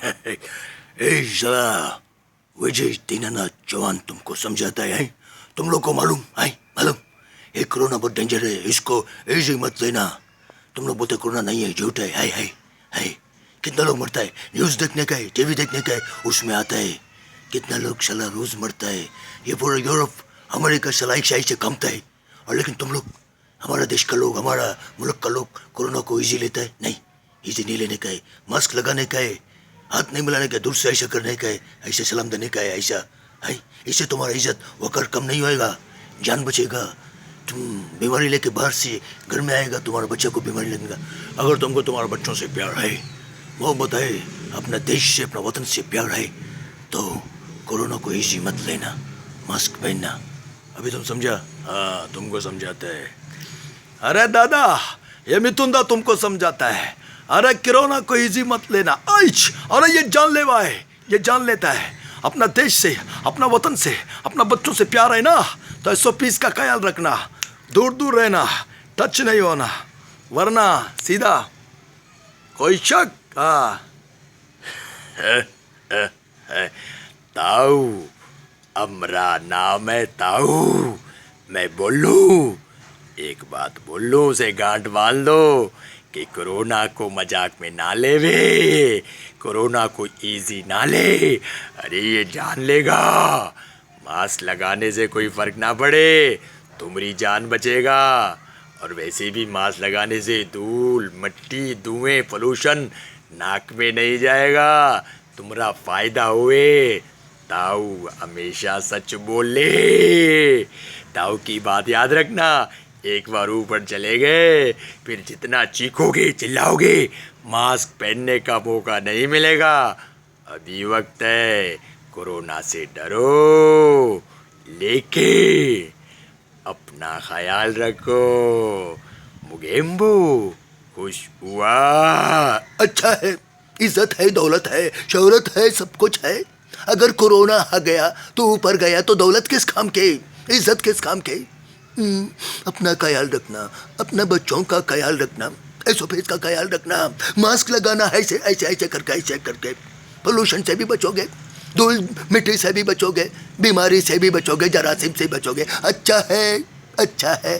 ए साला विजय दीनानाथ चौहान तुमको समझाता है? तुम लोग को मालूम है? मालूम ये कोरोना बहुत डेंजर है, इसको इजी मत लेना। तुम लोग बोलते कोरोना नहीं है, झूठ है। कितना लोग मरता है, न्यूज़ देखने का है, टीवी देखने का है, उसमें आता है कितना लोग साला रोज मरता है। ये पूरा यूरोप अमेरिका साला एक से कमता है, और लेकिन तुम लोग, हमारा देश का लोग, हमारा मुल्क का लोग कोरोना को इजी लेता है? नहीं, इजी नहीं लेने का है। मास्क लगाने का है, हाथ नहीं मिलाने का, दूर से ऐसा करने का है, ऐसे सलाम देने का है, ऐसा है। इससे तुम्हारा इज्जत वकर कम नहीं होएगा, जान बचेगा। तुम बीमारी लेके बाहर से घर में आएगा, तुम्हारे बच्चे को बीमारी लगेगा। अगर तुमको तुम्हारे बच्चों से प्यार है, मोहब्बत है, अपना देश से, अपना वतन से प्यार है, तो कोरोना को इजी मत लेना, मास्क पहनना। अभी तुम समझा? हाँ, तुमको समझाता है। अरे दादा, ये मिथुन दा तुमको समझाता है। अरे कोरोना को इजी मत लेना। अरे ये जानलेवा है, ये जान लेता है। अपना देश से, अपना वतन से, अपना बच्चों से प्यार है ना, तो SOPs का ख्याल रखना, दूर दूर रहना, टच नहीं होना, वरना सीधा कोई शक। हाँ ताऊ, अमरा नाम है ताऊ। मैं बोलूं, एक बात बोलूं, उसे गांठ बांध दो कि कोरोना को मजाक में ना लेवे, कोरोना को इजी ना ले। अरे ये जान लेगा, मास्क लगाने से कोई फर्क ना पड़े, तुम्हारी जान बचेगा। और वैसे भी मास्क लगाने से धूल, मिट्टी, धुएं, पोल्यूशन नाक में नहीं जाएगा, तुम्हारा फायदा हुए। ताऊ हमेशा सच बोले। ताऊ की बात याद रखना। एक बार ऊपर चले गए, फिर जितना चीखोगे चिल्लाओगे, मास्क पहनने का मौका नहीं मिलेगा। अभी वक्त है, कोरोना से डरो, लेके अपना ख्याल रखो। मुगेम्बो, खुश हुआ? अच्छा है, इज्जत है, दौलत है, शोहरत है, सब कुछ है। अगर कोरोना आ गया तो ऊपर गया, तो दौलत किस काम के, इज्जत किस काम के? अपना ख्याल रखना, अपना बच्चों का ख्याल रखना, SOPs का ख्याल रखना, मास्क लगाना, ऐसे ऐसे ऐसे करके पोल्यूशन से भी बचोगे, धूल मिट्टी से भी बचोगे, बीमारी से भी बचोगे, जरासीम से बचोगे। अच्छा है, अच्छा है।